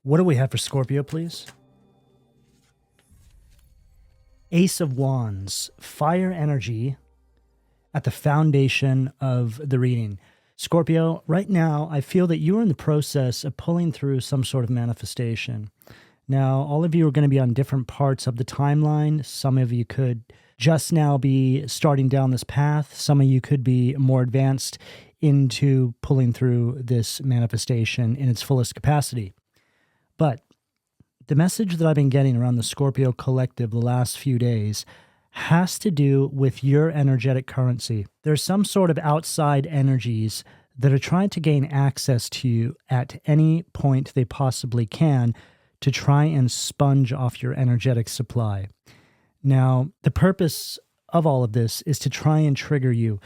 What do we have for Scorpio, please? Ace of Wands, fire energy at the foundation of the reading. Scorpio, right now, I feel that you are in the process of pulling through some sort of manifestation. Now, all of you are going to be on different parts of the timeline. Some of you could just now be starting down this path. Some of you could be more advanced into pulling through this manifestation in its fullest capacity. But the message that I've been getting around the Scorpio collective the last few days has to do with your energetic currency. There's some sort of outside energies that are trying to gain access to you at any point they possibly can to try and sponge off your energetic supply. Now, the purpose of all of this is to try and trigger you,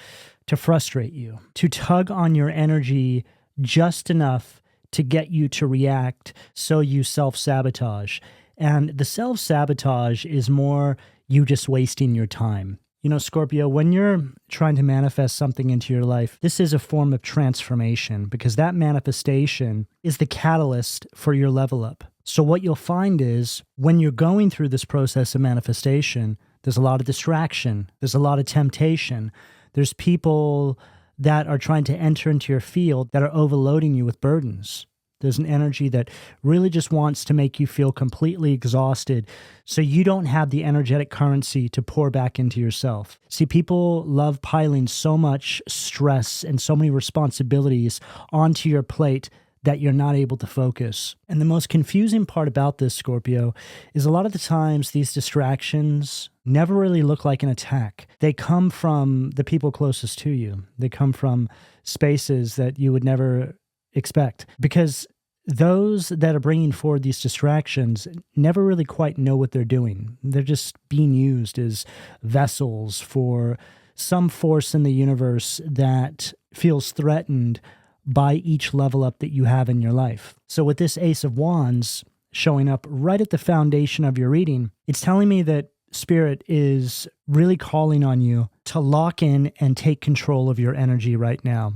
to frustrate you, to tug on your energy just enough to get you to react so you self-sabotage. And the self-sabotage is more you just wasting your time. You know, Scorpio, when you're trying to manifest something into your life, this is a form of transformation because that manifestation is the catalyst for your level up. So what you'll find is when you're going through this process of manifestation, there's a lot of distraction, there's a lot of temptation, there's people that are trying to enter into your field that are overloading you with burdens. There's an energy that really just wants to make you feel completely exhausted so you don't have the energetic currency to pour back into yourself. See, people love piling so much stress and so many responsibilities onto your plate that you're not able to focus. And the most confusing part about this, Scorpio, is a lot of the times these distractions never really look like an attack. They come from the people closest to you. They come from spaces that you would never expect, because those that are bringing forward these distractions never really quite know what they're doing. They're just being used as vessels for some force in the universe that feels threatened by each level up that you have in your life. So with this Ace of Wands showing up right at the foundation of your reading, it's telling me that Spirit is really calling on you to lock in and take control of your energy right now.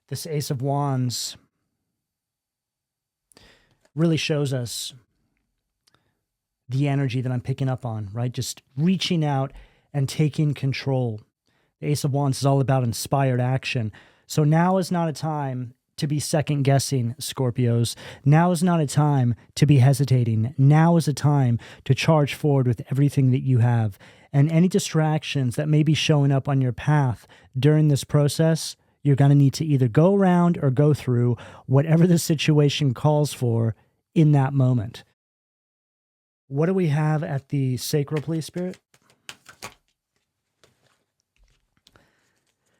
This Ace of Wands really shows us the energy that I'm picking up on, right? Just reaching out and taking control. The Ace of Wands is all about inspired action. So now is not a time to be second-guessing, Scorpios. Now is not a time to be hesitating. Now is a time to charge forward with everything that you have. And any distractions that may be showing up on your path during this process, you're going to need to either go around or go through whatever the situation calls for in that moment. What do we have at the sacral, please, Spirit?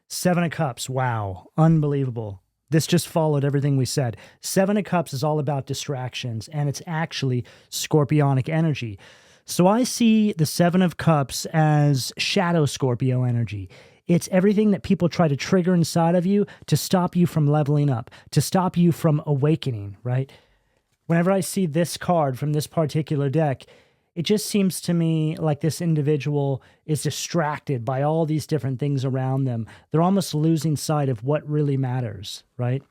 Seven of Cups. Wow. Unbelievable. This just followed everything we said. Seven of Cups is all about distractions, and it's actually scorpionic energy. So I see the Seven of Cups as shadow Scorpio energy. It's everything that people try to trigger inside of you to stop you from leveling up, to stop you from awakening, right? Whenever I see this card from this particular deck, it just seems to me like this individual is distracted by all these different things around them. They're almost losing sight of what really matters, right?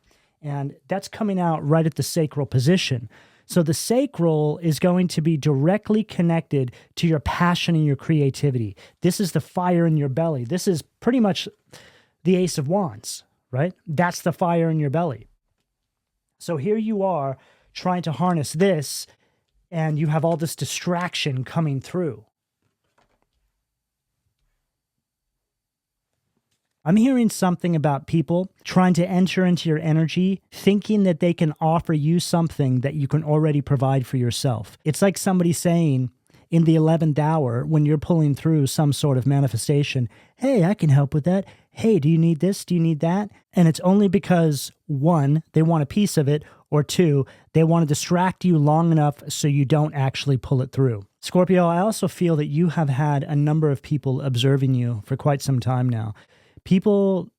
And that's coming out right at the sacral position. So the sacral is going to be directly connected to your passion and your creativity. This is the fire in your belly. This is pretty much the Ace of Wands, right? That's the fire in your belly. So here you are trying to harness this, and you have all this distraction coming through. I'm hearing something about people trying to enter into your energy, thinking that they can offer you something that you can already provide for yourself. It's like somebody saying in the 11th hour when you're pulling through some sort of manifestation, hey, I can help with that. Hey, do you need this? Do you need that? And it's only because, one, they want a piece of it, or two, they want to distract you long enough so you don't actually pull it through. Scorpio, I also feel that you have had a number of people observing you for quite some time now. People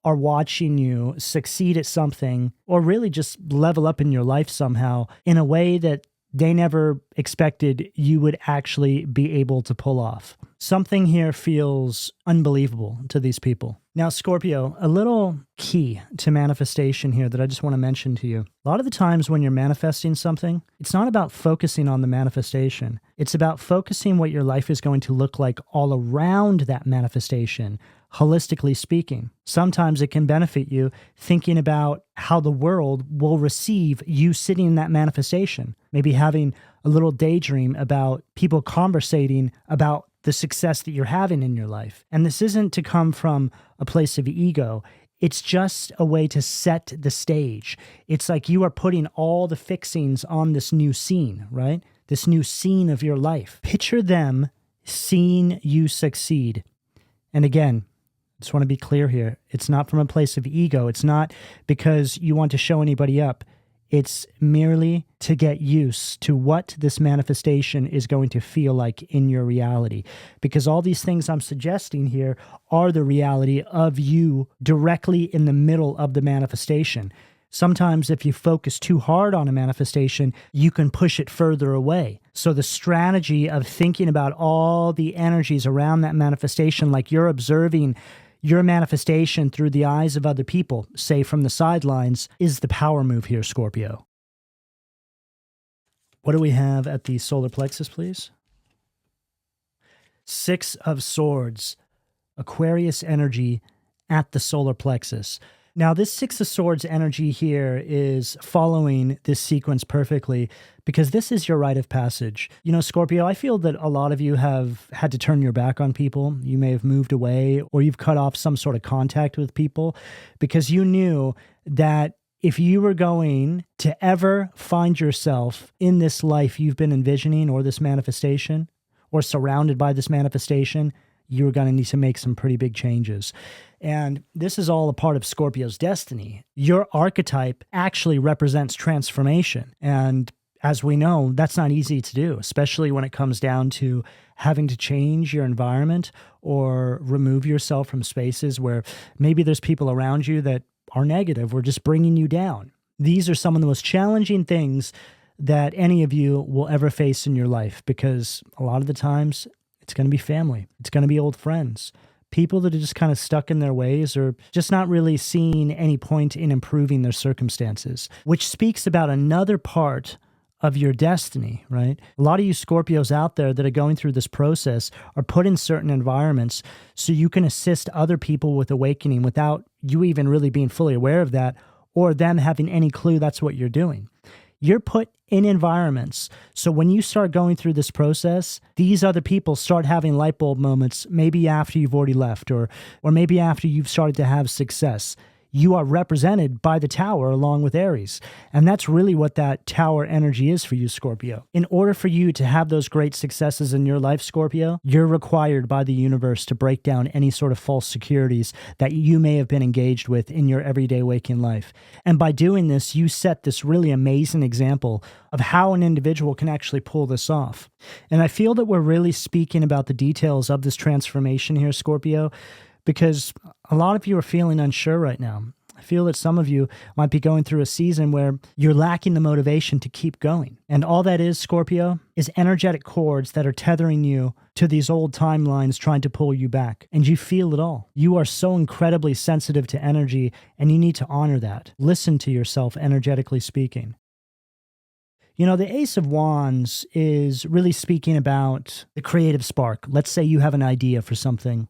are watching you succeed at something or really just level up in your life somehow in a way that they never expected you would actually be able to pull off. Something here feels unbelievable to these people. Now, Scorpio, a little key to manifestation here that I just want to mention to you. A lot of the times when you're manifesting something, it's not about focusing on the manifestation. It's about focusing what your life is going to look like all around that manifestation, holistically speaking. Sometimes it can benefit you thinking about how the world will receive you sitting in that manifestation. Maybe having a little daydream about people conversating about the success that you're having in your life. And this isn't to come from a place of ego. It's just a way to set the stage. It's like you are putting all the fixings on this new scene, right? This new scene of your life. Picture them seeing you succeed. And again, I just want to be clear here. It's not from a place of ego. It's not because you want to show anybody up. It's merely to get used to what this manifestation is going to feel like in your reality. Because all these things I'm suggesting here are the reality of you directly in the middle of the manifestation. Sometimes if you focus too hard on a manifestation, you can push it further away. So the strategy of thinking about all the energies around that manifestation, like you're observing your manifestation through the eyes of other people, say from the sidelines, is the power move here, Scorpio. What do we have at the solar plexus, please? Six of Swords, Aquarius energy at the solar plexus. Now, this Six of Swords energy here is following this sequence perfectly because this is your rite of passage. You know, Scorpio, I feel that a lot of you have had to turn your back on people. You may have moved away or you've cut off some sort of contact with people because you knew that if you were going to ever find yourself in this life you've been envisioning or this manifestation or surrounded by this manifestation, you were going to need to make some pretty big changes. And this is all a part of Scorpio's destiny. Your archetype actually represents transformation. And as we know, that's not easy to do, especially when it comes down to having to change your environment or remove yourself from spaces where maybe there's people around you that are negative or just bringing you down. These are some of the most challenging things that any of you will ever face in your life because a lot of the times it's going to be family. It's going to be old friends. People that are just kind of stuck in their ways or just not really seeing any point in improving their circumstances, which speaks about another part of your destiny, right? A lot of you Scorpios out there that are going through this process are put in certain environments so you can assist other people with awakening without you even really being fully aware of that or them having any clue that's what you're doing. You're put in environments. So when you start going through this process, these other people start having light bulb moments, maybe after you've already left or maybe after you've started to have success. You are represented by the Tower along with Aries. And that's really what that Tower energy is for you, Scorpio. In order for you to have those great successes in your life, Scorpio, you're required by the universe to break down any sort of false securities that you may have been engaged with in your everyday waking life. And by doing this, you set this really amazing example of how an individual can actually pull this off. And I feel that we're really speaking about the details of this transformation here, Scorpio, because a lot of you are feeling unsure right now. I feel that some of you might be going through a season where you're lacking the motivation to keep going. And all that is, Scorpio, is energetic cords that are tethering you to these old timelines trying to pull you back. And you feel it all. You are so incredibly sensitive to energy, and you need to honor that. Listen to yourself, energetically speaking. You know, the Ace of Wands is really speaking about the creative spark. Let's say you have an idea for something.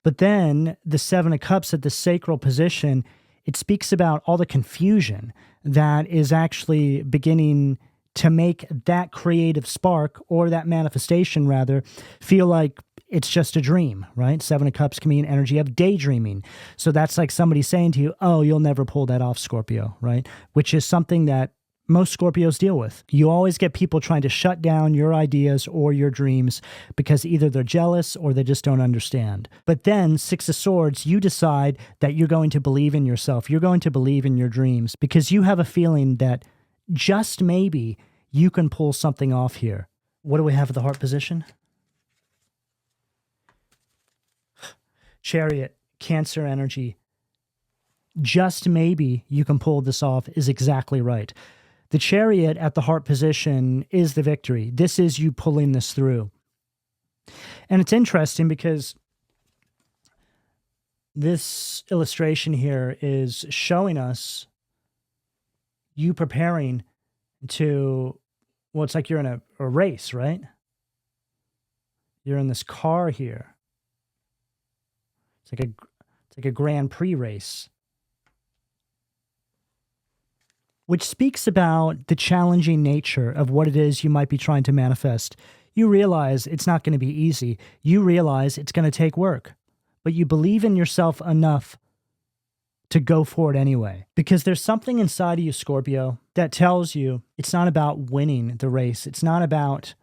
But then the Seven of Cups at the sacral position, it speaks about all the confusion that is actually beginning to make that creative spark or that manifestation rather feel like it's just a dream, right? Seven of Cups can be an energy of daydreaming. So that's like somebody saying to you, oh, you'll never pull that off, Scorpio, right? Which is something that most Scorpios deal with. You always get people trying to shut down your ideas or your dreams because either they're jealous or they just don't understand. But then, Six of Swords, you decide that you're going to believe in yourself. You're going to believe in your dreams because you have a feeling that just maybe you can pull something off here. What do we have at the heart position? Chariot, Cancer energy. Just maybe you can pull this off is exactly right. The Chariot at the heart position is the victory. This is you pulling this through. And it's interesting because this illustration here is showing us you preparing to, well, it's like you're in a race, right? You're in this car here. It's like a Grand Prix race, which speaks about the challenging nature of what it is you might be trying to manifest. You realize it's not going to be easy. You realize it's going to take work, but you believe in yourself enough to go for it anyway. Because there's something inside of you, Scorpio, that tells you it's not about winning the race. It's not about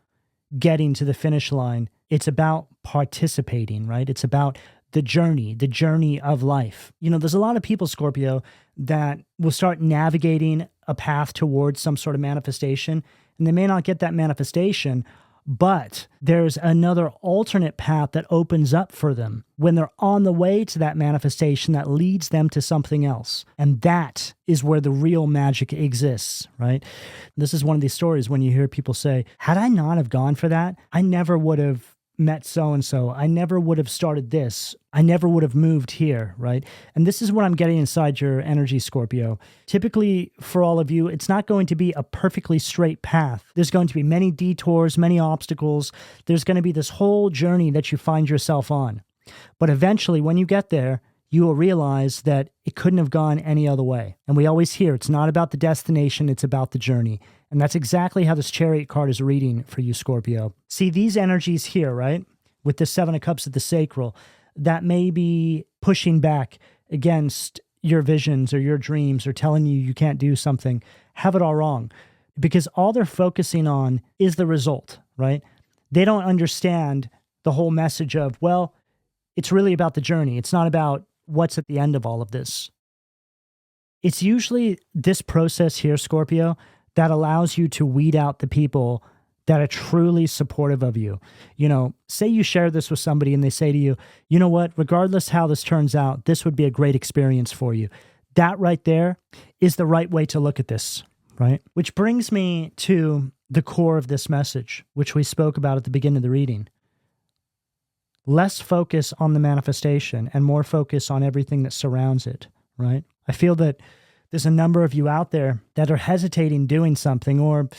getting to the finish line. It's about participating, right? It's about the journey of life. You know, there's a lot of people, Scorpio, that will start navigating a path towards some sort of manifestation, and they may not get that manifestation, but there's another alternate path that opens up for them when they're on the way to that manifestation that leads them to something else. And that is where the real magic exists, right? This is one of these stories when you hear people say, had I not have gone for that, I never would have met so-and-so. I never would have started this. I never would have moved here, right? And this is what I'm getting inside your energy, Scorpio. Typically, for all of you, it's not going to be a perfectly straight path. There's going to be many detours, many obstacles. There's going to be this whole journey that you find yourself on. But eventually, when you get there, you will realize that it couldn't have gone any other way. And we always hear it's not about the destination, it's about the journey. And that's exactly how this Chariot card is reading for you, Scorpio. See, these energies here, right, with the Seven of Cups at the sacral, that may be pushing back against your visions or your dreams or telling you can't do something, have it all wrong. Because all they're focusing on is the result, right? They don't understand the whole message of, well, it's really about the journey. It's not about what's at the end of all of this. It's usually this process here, Scorpio, that allows you to weed out the people that are truly supportive of you. You know, say you share this with somebody and they say to you, you know what, regardless how this turns out, this would be a great experience for you. That right there is the right way to look at this, right? Which brings me to the core of this message, which we spoke about at the beginning of the reading. Less focus on the manifestation and more focus on everything that surrounds it, right? I feel that there's a number of you out there that are hesitating doing something, or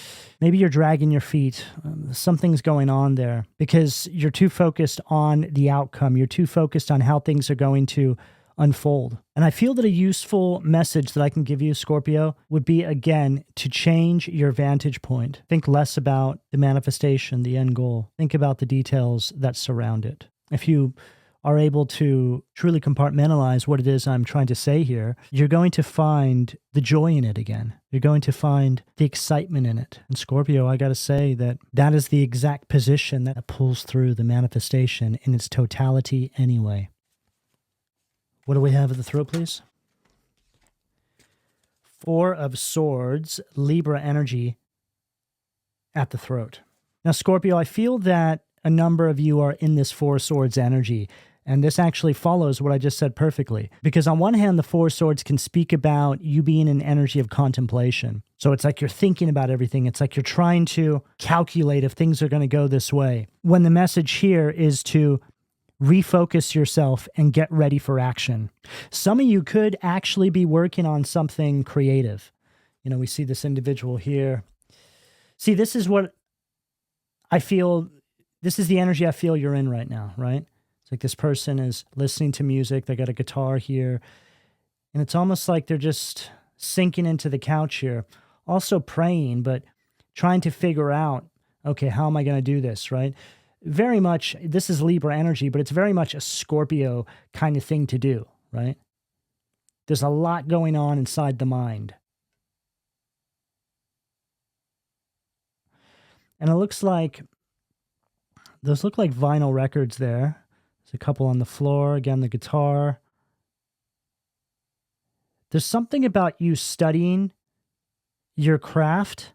maybe you're dragging your feet. Something's going on there because you're too focused on the outcome. You're too focused on how things are going to unfold. And I feel that a useful message that I can give you, Scorpio, would be, again, to change your vantage point. Think less about the manifestation, the end goal. Think about the details that surround it. If you are able to truly compartmentalize what it is I'm trying to say here, you're going to find the joy in it again. You're going to find the excitement in it. And Scorpio, I got to say that that is the exact position that pulls through the manifestation in its totality anyway. What do we have at the throat, please? Four of Swords, Libra energy at the throat. Now, Scorpio, I feel that a number of you are in this Four of Swords energy. And this actually follows what I just said perfectly. Because on one hand, the Four of Swords can speak about you being in energy of contemplation. So it's like you're thinking about everything. It's like you're trying to calculate if things are going to go this way. When the message here is to refocus yourself and get ready for action. Some of you could actually be working on something creative. You know, we see this individual here. See, this is what I feel, this is the energy I feel you're in right now, right? It's like this person is listening to music. They got a guitar here. And it's almost like they're just sinking into the couch here. Also praying, but trying to figure out, okay, how am I going to do this, right? Very much, this is Libra energy, but it's very much a Scorpio kind of thing to do, right? There's a lot going on inside the mind. And it looks like, those look like vinyl records there. There's a couple on the floor. Again, the guitar. There's something about you studying your craft.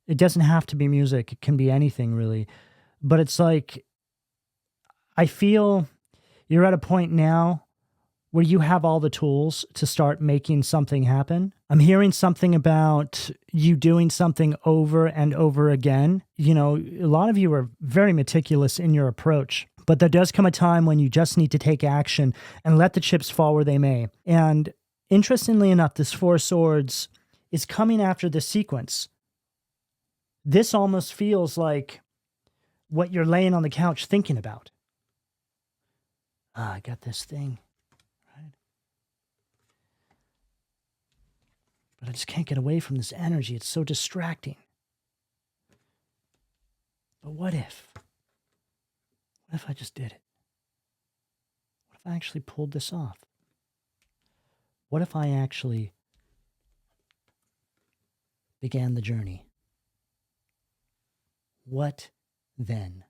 It doesn't have to be music. It can be anything, really. But it's like, I feel you're at a point now where you have all the tools to start making something happen. I'm hearing something about you doing something over and over again. You know, a lot of you are very meticulous in your approach, but there does come a time when you just need to take action and let the chips fall where they may. And interestingly enough, this Four of Swords is coming after this sequence. This almost feels like what you're laying on the couch thinking about. I got this thing, right? But I just can't get away from this energy. It's so distracting. But what if? What if I just did it? What if I actually pulled this off? What if I actually began the journey? What then?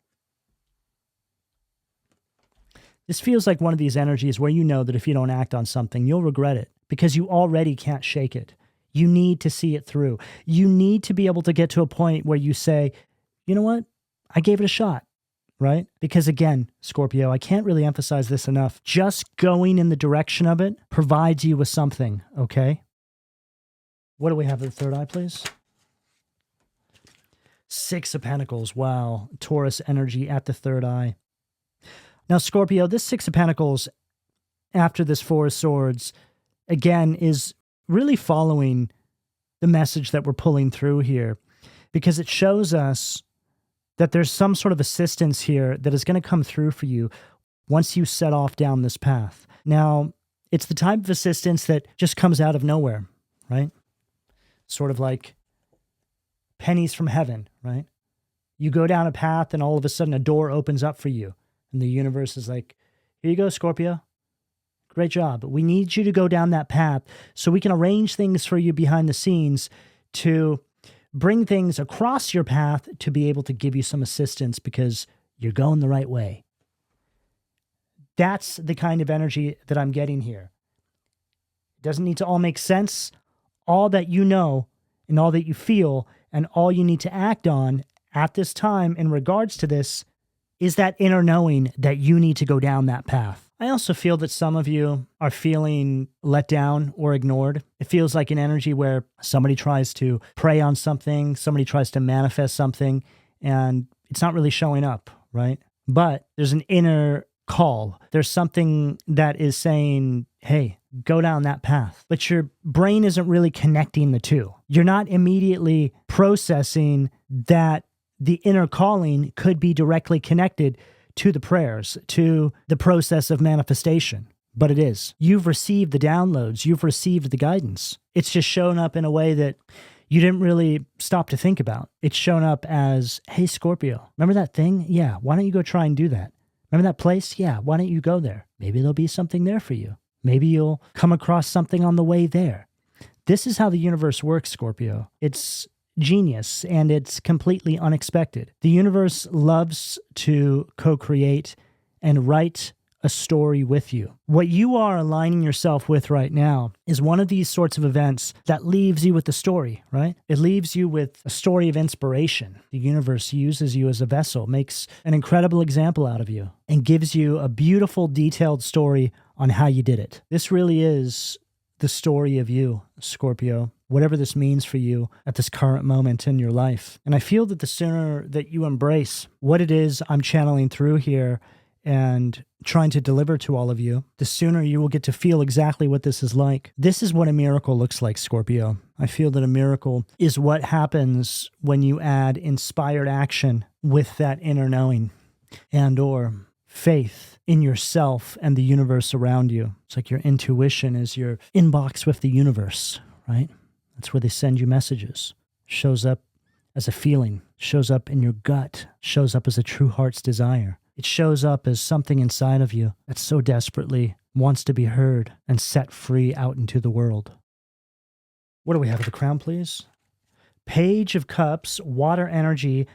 This feels like one of these energies where you know that if you don't act on something, you'll regret it because you already can't shake it. You need to see it through. You need to be able to get to a point where you say, you know what? I gave it a shot, right? Because again, Scorpio, I can't really emphasize this enough. Just going in the direction of it provides you with something, okay? What do we have at the third eye, please? Six of Pentacles. Wow. Taurus energy at the third eye. Now, Scorpio, this Six of Pentacles after this Four of Swords, again, is really following the message that we're pulling through here because it shows us that there's some sort of assistance here that is going to come through for you once you set off down this path. Now, it's the type of assistance that just comes out of nowhere, right? Sort of like pennies from heaven, right? You go down a path and all of a sudden a door opens up for you. And the universe is like, here you go, Scorpio. Great job. But we need you to go down that path so we can arrange things for you behind the scenes to bring things across your path to be able to give you some assistance because you're going the right way. That's the kind of energy that I'm getting here. It doesn't need to all make sense. All that you know and all that you feel and all you need to act on at this time in regards to this is that inner knowing that you need to go down that path. I also feel that some of you are feeling let down or ignored. It feels like an energy where somebody tries to prey on something, somebody tries to manifest something, and it's not really showing up, right? But there's an inner call. There's something that is saying, hey, go down that path. But your brain isn't really connecting the two. You're not immediately processing that the inner calling could be directly connected to the prayers, to the process of manifestation. But it is. You've received the downloads. You've received the guidance. It's just shown up in a way that you didn't really stop to think about. It's shown up as, hey, Scorpio, remember that thing? Yeah, why don't you go try and do that? Remember that place? Yeah, why don't you go there? Maybe there'll be something there for you. Maybe you'll come across something on the way there. This is how the universe works, Scorpio. It's genius, and it's completely unexpected. The universe loves to co-create and write a story with you. What you are aligning yourself with right now is one of these sorts of events that leaves you with the story, right? It leaves you with a story of inspiration. The universe uses you as a vessel, makes an incredible example out of you, and gives you a beautiful, detailed story on how you did it. This really is the story of you, Scorpio, whatever this means for you at this current moment in your life. And I feel that the sooner that you embrace what it is I'm channeling through here and trying to deliver to all of you, the sooner you will get to feel exactly what this is like. This is what a miracle looks like, Scorpio. I feel that a miracle is what happens when you add inspired action with that inner knowing and or faith in yourself and the universe around you. It's like your intuition is your inbox with the universe, right? That's where they send you messages. Shows up as a feeling, shows up in your gut, shows up as a true heart's desire. It shows up as something inside of you that so desperately wants to be heard and set free out into the world. What do we have at the crown, please? Page of Cups, water energy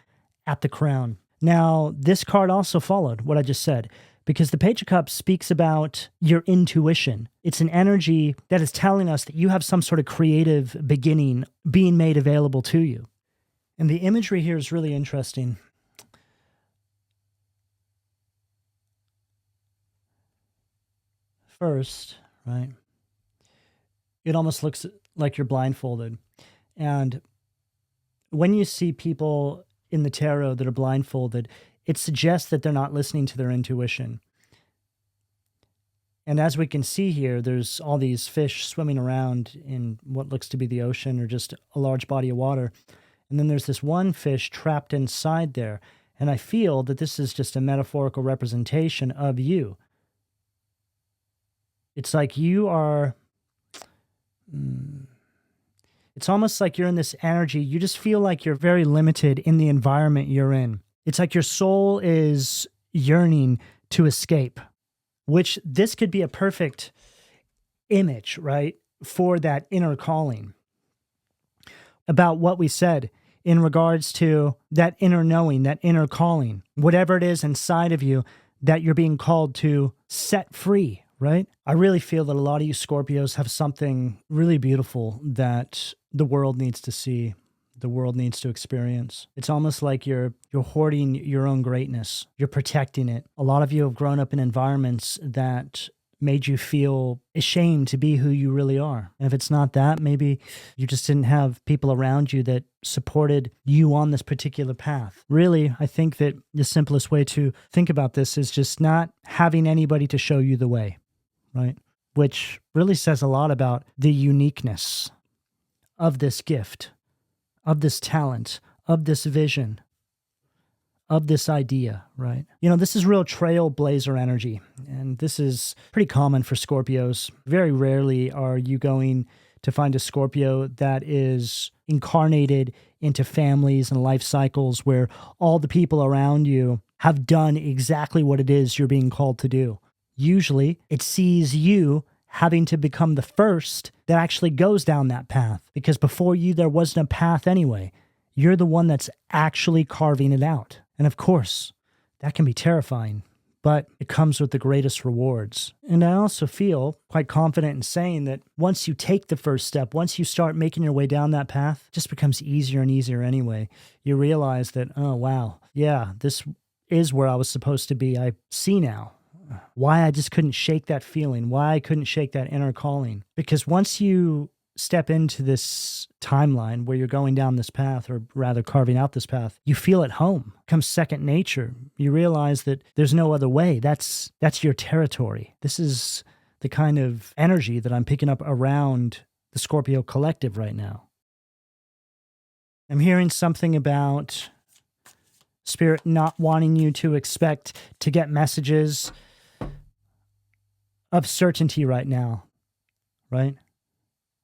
at the crown. Now, this card also followed what I just said, because the Page of Cups speaks about your intuition. It's an energy that is telling us that you have some sort of creative beginning being made available to you. And the imagery here is really interesting. First, right, it almost looks like you're blindfolded. And when you see people in the tarot that are blindfolded, it suggests that they're not listening to their intuition. And as we can see here, there's all these fish swimming around in what looks to be the ocean or just a large body of water. And then there's this one fish trapped inside there. And I feel that this is just a metaphorical representation of you. It's like you are, it's almost like you're in this energy. You just feel like you're very limited in the environment you're in. It's like your soul is yearning to escape, which this could be a perfect image, right, for that inner calling. About what we said in regards to that inner knowing, that inner calling, whatever it is inside of you that you're being called to set free, right? I really feel that a lot of you Scorpios have something really beautiful that the world needs to see, the world needs to experience. It's almost like you're hoarding your own greatness. You're protecting it. A lot of you have grown up in environments that made you feel ashamed to be who you really are. And if it's not that, maybe you just didn't have people around you that supported you on this particular path. Really, I think that the simplest way to think about this is just not having anybody to show you the way, right? Which really says a lot about the uniqueness of this gift, of this talent, of this vision, of this idea, right? You know, this is real trailblazer energy, and this is pretty common for Scorpios. Very rarely are you going to find a Scorpio that is incarnated into families and life cycles where all the people around you have done exactly what it is you're being called to do. Usually, it sees you having to become the first that actually goes down that path, because before you, there wasn't a path anyway. You're the one that's actually carving it out. And of course, that can be terrifying, but it comes with the greatest rewards. And I also feel quite confident in saying that once you take the first step, once you start making your way down that path, it just becomes easier and easier anyway. You realize that, oh, wow, yeah, this is where I was supposed to be. I see now why I just couldn't shake that feeling, why I couldn't shake that inner calling. Because once you step into this timeline where you're going down this path, or rather carving out this path, you feel at home. It becomes second nature. You realize that there's no other way. That's your territory. This is the kind of energy that I'm picking up around the Scorpio collective right now. I'm hearing something about Spirit not wanting you to expect to get messages of certainty right now, right?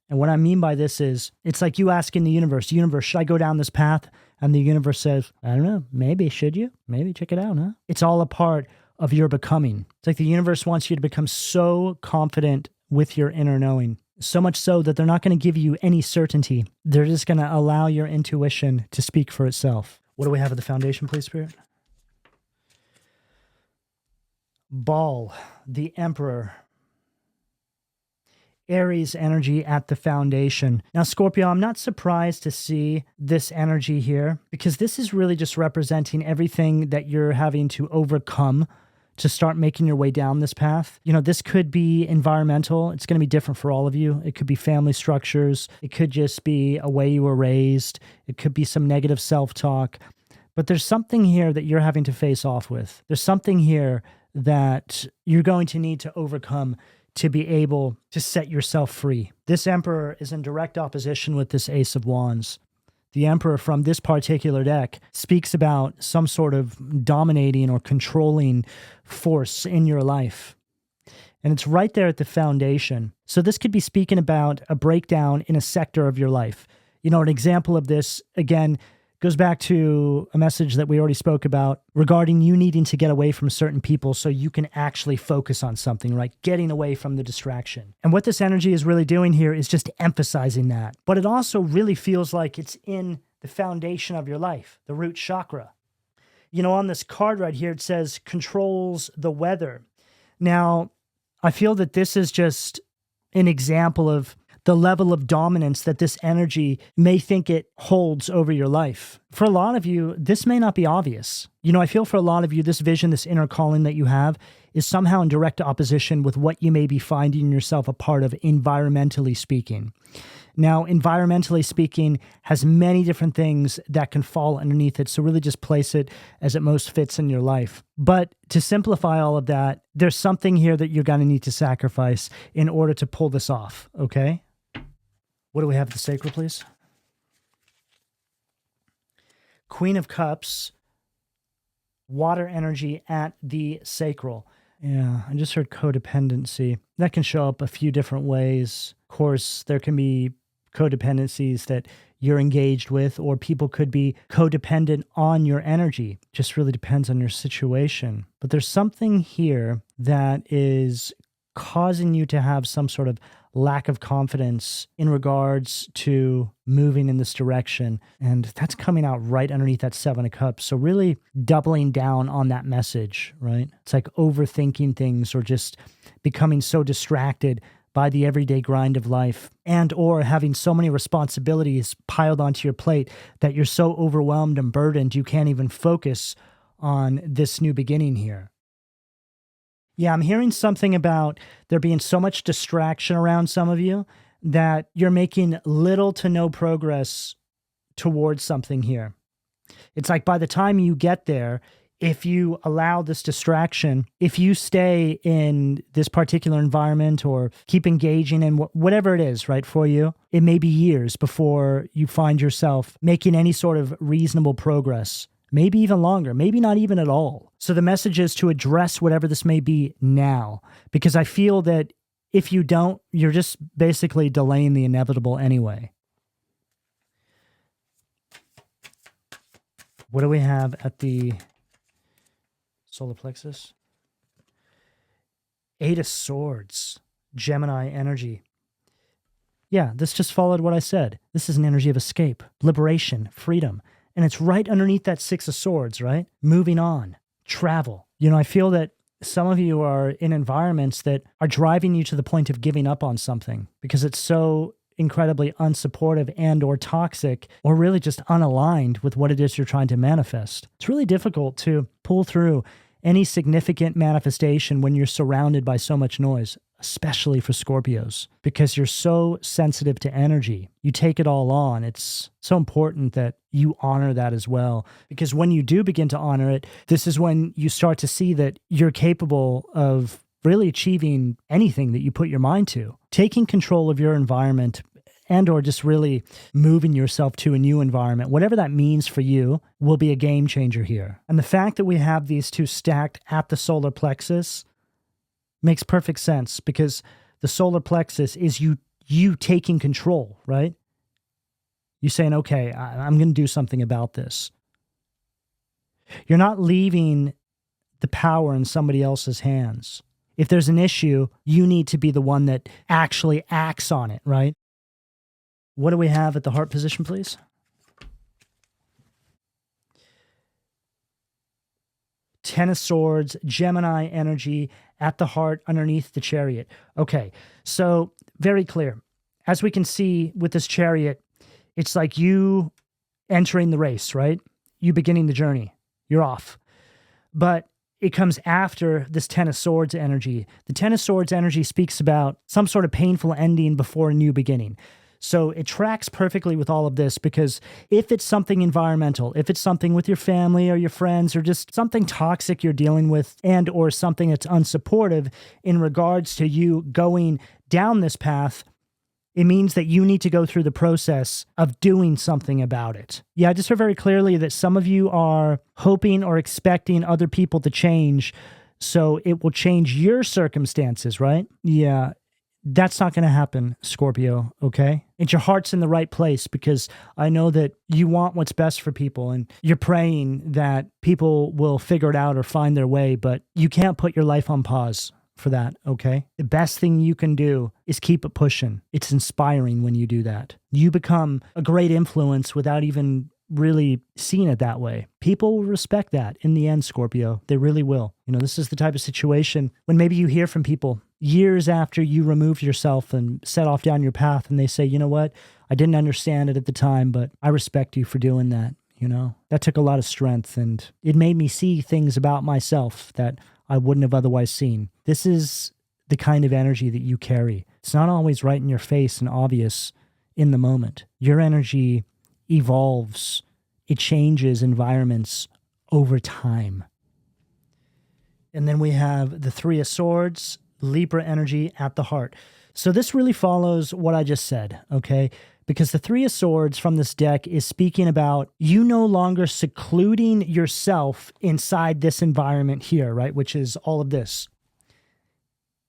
And what I mean by this is, it's like you asking the universe, should I go down this path? And the universe says, I don't know, maybe, should you? Maybe check it out, huh? It's all a part of your becoming. It's like the universe wants you to become so confident with your inner knowing, so much so that they're not going to give you any certainty. They're just going to allow your intuition to speak for itself. What do we have at the foundation, please, Spirit? Ball, the Emperor. Aries energy at the foundation. Now, Scorpio, I'm not surprised to see this energy here, because this is really just representing everything that you're having to overcome to start making your way down this path. You know, this could be environmental. It's going to be different for all of you. It could be family structures. It could just be a way you were raised. It could be some negative self-talk. But there's something here that you're having to face off with. There's something here that you're going to need to overcome to be able to set yourself free. This Emperor is in direct opposition with this Ace of Wands. The Emperor from this particular deck speaks about some sort of dominating or controlling force in your life. And it's right there at the foundation. So this could be speaking about a breakdown in a sector of your life. You know, an example of this, again, goes back to a message that we already spoke about regarding you needing to get away from certain people so you can actually focus on something, right? Getting away from the distraction. And what this energy is really doing here is just emphasizing that. But it also really feels like it's in the foundation of your life, the root chakra. You know, on this card right here, it says controls the weather. Now, I feel that this is just an example of the level of dominance that this energy may think it holds over your life. For a lot of you, this may not be obvious. You know, I feel for a lot of you, this vision, this inner calling that you have is somehow in direct opposition with what you may be finding yourself a part of, environmentally speaking. Now, environmentally speaking has many different things that can fall underneath it, so really just place it as it most fits in your life. But to simplify all of that, there's something here that you're going to need to sacrifice in order to pull this off, okay? What do we have at the sacral, please? Queen of Cups, water energy at the sacral. Yeah, I just heard codependency. That can show up a few different ways. Of course, there can be codependencies that you're engaged with, or people could be codependent on your energy. Just really depends on your situation. But there's something here that is causing you to have some sort of lack of confidence in regards to moving in this direction. And that's coming out right underneath that Seven of Cups. So really doubling down on that message, right? It's like overthinking things or just becoming so distracted by the everyday grind of life, and or having so many responsibilities piled onto your plate that you're so overwhelmed and burdened you can't even focus on this new beginning here. Yeah, I'm hearing something about there being so much distraction around some of you that you're making little to no progress towards something here. It's like by the time you get there, if you allow this distraction, if you stay in this particular environment or keep engaging in whatever it is, right, for you, it may be years before you find yourself making any sort of reasonable progress. Maybe even longer, maybe not even at all. So the message is to address whatever this may be now, because I feel that if you don't, you're just basically delaying the inevitable anyway. What do we have at the solar plexus? Eight of Swords, Gemini energy. Yeah, this just followed what I said. This is an energy of escape, liberation, freedom. And it's right underneath that Six of Swords, right? Moving on, travel. You know, I feel that some of you are in environments that are driving you to the point of giving up on something because it's so incredibly unsupportive and or toxic, or really just unaligned with what it is you're trying to manifest. It's really difficult to pull through any significant manifestation when you're surrounded by so much noise, especially for Scorpios, because you're so sensitive to energy. You take it all on. It's so important that you honor that as well, because when you do begin to honor it, this is when you start to see that you're capable of really achieving anything that you put your mind to. Taking control of your environment and or just really moving yourself to a new environment, whatever that means for you, will be a game changer here. And the fact that we have these two stacked at the solar plexus makes perfect sense, because the solar plexus is you taking control, right? You saying, okay, I'm going to do something about this. You're not leaving the power in somebody else's hands. If there's an issue, you need to be the one that actually acts on it, right? What do we have at the heart position, please? Ten of Swords, Gemini energy at the heart underneath the Chariot. Okay, so very clear. As we can see with this Chariot, it's like you entering the race, right? You beginning the journey. You're off. But it comes after this Ten of Swords energy. The Ten of Swords energy speaks about some sort of painful ending before a new beginning. So it tracks perfectly with all of this, because if it's something environmental, if it's something with your family or your friends, or just something toxic you're dealing with, and or something that's unsupportive in regards to you going down this path, it means that you need to go through the process of doing something about it. Yeah, I just heard very clearly that some of you are hoping or expecting other people to change so it will change your circumstances, right? Yeah. That's not going to happen, Scorpio, okay? And your heart's in the right place, because I know that you want what's best for people, and you're praying that people will figure it out or find their way, but you can't put your life on pause for that, okay? The best thing you can do is keep it pushing. It's inspiring when you do that. You become a great influence without even really seeing it that way. People will respect that in the end, Scorpio. They really will. You know, this is the type of situation when maybe you hear from people years after you removed yourself and set off down your path, and they say, you know what, I didn't understand it at the time, but I respect you for doing that. You know, that took a lot of strength, and it made me see things about myself that I wouldn't have otherwise seen. This is the kind of energy that you carry. It's not always right in your face and obvious in the moment. Your energy evolves. It changes environments over time. And then we have the Three of Swords, Libra energy at the heart. So this really follows what I just said, okay? Because the Three of Swords from this deck is speaking about you no longer secluding yourself inside this environment here, right? Which is all of this.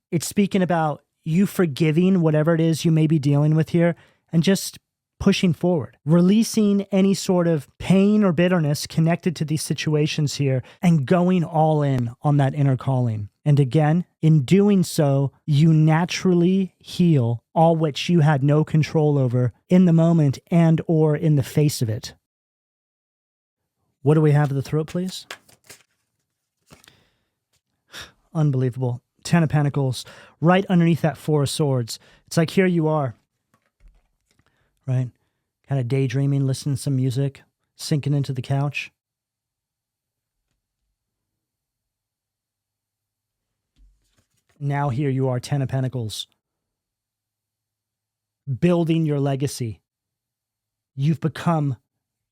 It's speaking about you forgiving whatever it is you may be dealing with here and just pushing forward, releasing any sort of pain or bitterness connected to these situations here and going all in on that inner calling. And again, in doing so, you naturally heal all which you had no control over in the moment and or in the face of it. What do we have at the throat, please? Unbelievable. 10 of Pentacles, right underneath that Four of Swords. It's like here you are, right? Kind of daydreaming, listening to some music, sinking into the couch. Now here you are, 10 of Pentacles, building your legacy. You've become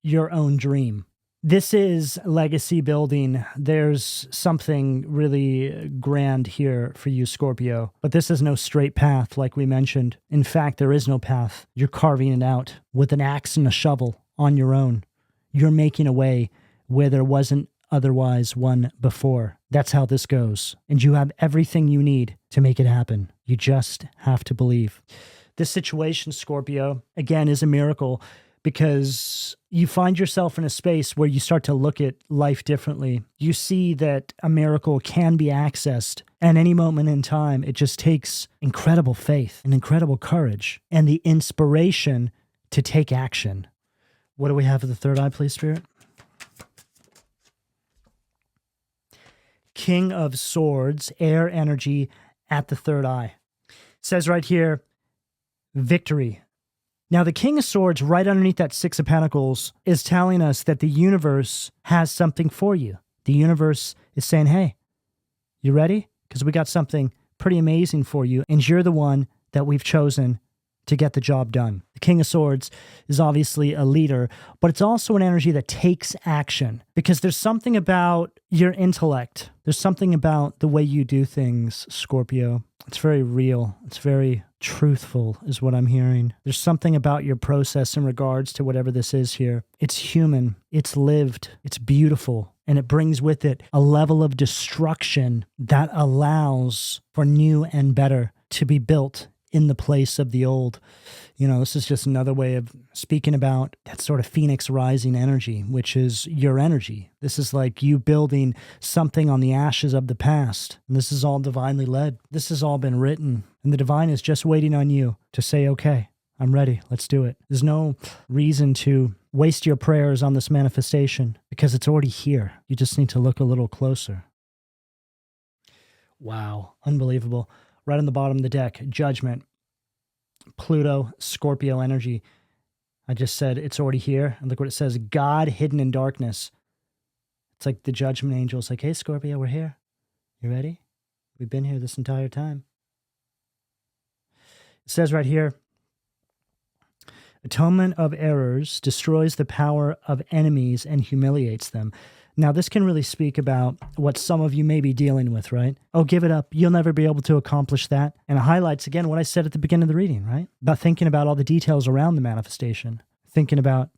your own dream. This is legacy building. There's something really grand here for you, Scorpio. But this is no straight path, like we mentioned. In fact, there is no path. You're carving it out with an axe and a shovel on your own. You're making a way where there wasn't otherwise one before. That's how this goes. And you have everything you need to make it happen. You just have to believe. This situation, Scorpio, again, is a miracle because you find yourself in a space where you start to look at life differently. You see that a miracle can be accessed at any moment in time. It just takes incredible faith and incredible courage and the inspiration to take action. What do we have for the third eye, please, Spirit? King of Swords, air energy at the third eye. It says right here, victory. Now, the King of Swords, right underneath that Six of Pentacles, is telling us that the universe has something for you. The universe is saying, hey, you ready? Because we got something pretty amazing for you, and you're the one that we've chosen to get the job done. The King of Swords is obviously a leader, but it's also an energy that takes action because there's something about your intellect. There's something about the way you do things, Scorpio. It's very real. It's very truthful is what I'm hearing. There's something about your process in regards to whatever this is here. It's human. It's lived. It's beautiful. And it brings with it a level of destruction that allows for new and better to be built in the place of the old. You know, this is just another way of speaking about that sort of phoenix rising energy, which is your energy. This is like you building something on the ashes of the past. And this is all divinely led. This has all been written. And the divine is just waiting on you to say, okay, I'm ready. Let's do it. There's no reason to waste your prayers on this manifestation because it's already here. You just need to look a little closer. Wow. Unbelievable. Right on the bottom of the deck, Judgment, Pluto, Scorpio energy. I just said it's already here. And look what it says, God hidden in darkness. It's like the Judgment Angel. It's like, hey, Scorpio, we're here. You ready? We've been here this entire time. It says right here, atonement of errors destroys the power of enemies and humiliates them. Now, this can really speak about what some of you may be dealing with, right? Oh, give it up. You'll never be able to accomplish that. And it highlights, again, what I said at the beginning of the reading, right? About thinking about all the details around the manifestation, thinking about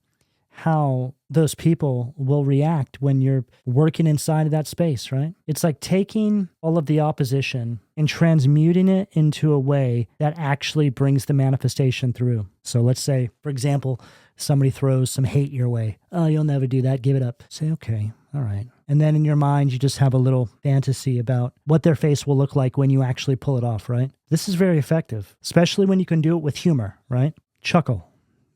how those people will react when you're working inside of that space, right? It's like taking all of the opposition and transmuting it into a way that actually brings the manifestation through. So let's say, for example, somebody throws some hate your way. Oh, you'll never do that. Give it up. Say, okay, all right. And then in your mind, you just have a little fantasy about what their face will look like when you actually pull it off, right? This is very effective, especially when you can do it with humor, right? Chuckle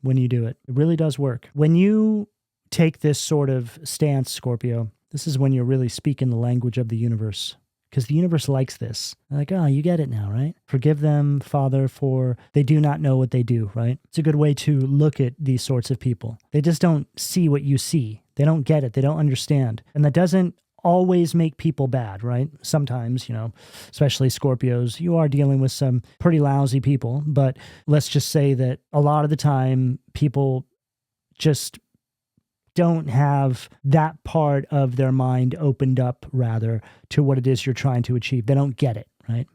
when you do it. It really does work. When you take this sort of stance, Scorpio, this is when you're really speaking the language of the universe. Because the universe likes this. They're like, oh, you get it now, right? Forgive them, Father, for they do not know what they do, right? It's a good way to look at these sorts of people. They just don't see what you see. They don't get it. They don't understand. And that doesn't always make people bad, right? Sometimes, especially Scorpios, you are dealing with some pretty lousy people, but let's just say that a lot of the time people just don't have that part of their mind opened up, rather, to what it is you're trying to achieve. They don't get it, right?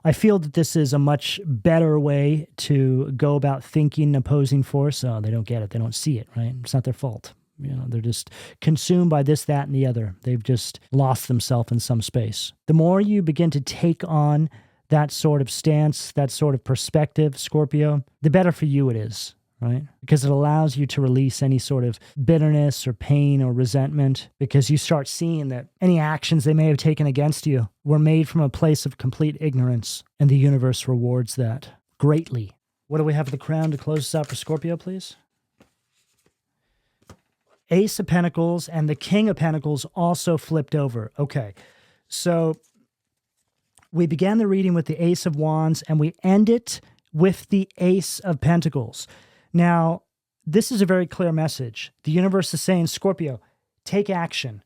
I feel that this is a much better way to go about thinking opposing force. Oh, they don't get it. They don't see it, right? It's not their fault. They're just consumed by this, that, and the other. They've just lost themselves in some space. The more you begin to take on that sort of stance, that sort of perspective, Scorpio, the better for you it is. Right? Because it allows you to release any sort of bitterness or pain or resentment, because you start seeing that any actions they may have taken against you were made from a place of complete ignorance, and the universe rewards that greatly. What do we have for the crown to close us out for Scorpio, please? Ace of Pentacles and the King of Pentacles also flipped over. Okay, so we began the reading with the Ace of Wands, and we end it with the Ace of Pentacles. Now, this is a very clear message. The universe is saying, Scorpio, take action.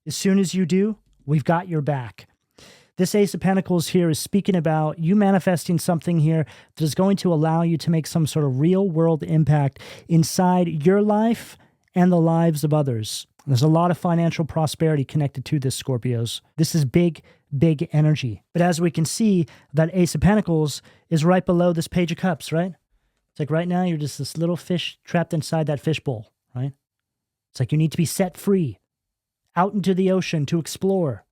As soon as you do, we've got your back. This Ace of Pentacles here is speaking about you manifesting something here that is going to allow you to make some sort of real world impact inside your life and the lives of others. There's a lot of financial prosperity connected to this, Scorpios. This is big, big energy. But as we can see, that Ace of Pentacles is right below this Page of Cups, right? It's like right now you're just this little fish trapped inside that fishbowl, right? It's like you need to be set free, out into the ocean to explore.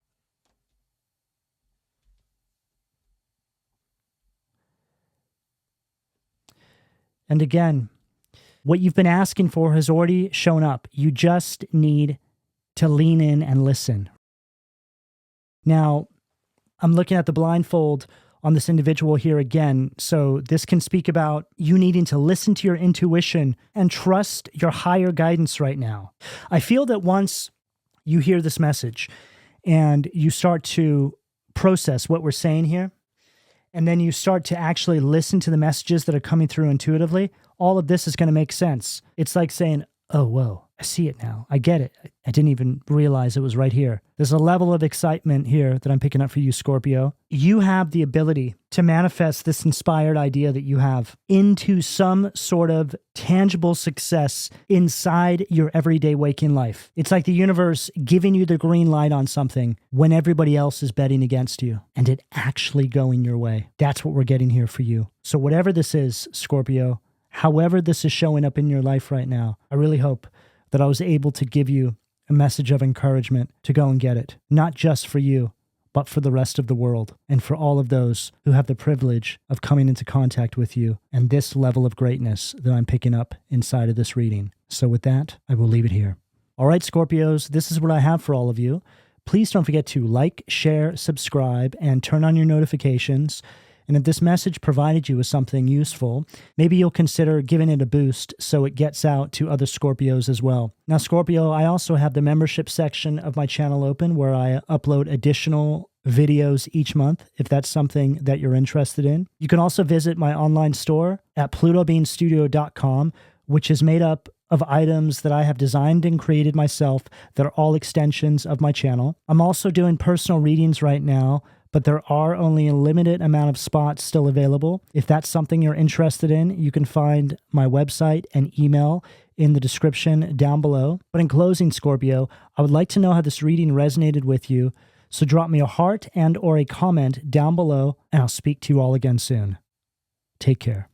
And again, what you've been asking for has already shown up. You just need to lean in and listen. Now, I'm looking at the blindfold on this individual here again. So this can speak about you needing to listen to your intuition and trust your higher guidance right now. I feel that once you hear this message and you start to process what we're saying here, and then you start to actually listen to the messages that are coming through intuitively, all of this is going to make sense. It's like saying, oh, whoa, I see it now. I get it. I didn't even realize it was right here. There's a level of excitement here that I'm picking up for you, Scorpio. You have the ability to manifest this inspired idea that you have into some sort of tangible success inside your everyday waking life. It's like the universe giving you the green light on something when everybody else is betting against you, and it actually going your way. That's what we're getting here for you. So whatever this is, Scorpio, however this is showing up in your life right now, I really hope that I was able to give you a message of encouragement to go and get it, not just for you, but for the rest of the world, and for all of those who have the privilege of coming into contact with you and this level of greatness that I'm picking up inside of this reading. So with that, I will leave it here. All right, Scorpios, this is what I have for all of you. Please don't forget to like, share, subscribe, and turn on your notifications. And if this message provided you with something useful, maybe you'll consider giving it a boost so it gets out to other Scorpios as well. Now, Scorpio, I also have the membership section of my channel open where I upload additional videos each month, if that's something that you're interested in. You can also visit my online store at PLUTOBEANstudio.com, which is made up of items that I have designed and created myself that are all extensions of my channel. I'm also doing personal readings right now, but there are only a limited amount of spots still available. If that's something you're interested in, you can find my website and email in the description down below. But in closing, Scorpio, I would like to know how this reading resonated with you, so drop me a heart and or a comment down below, and I'll speak to you all again soon. Take care.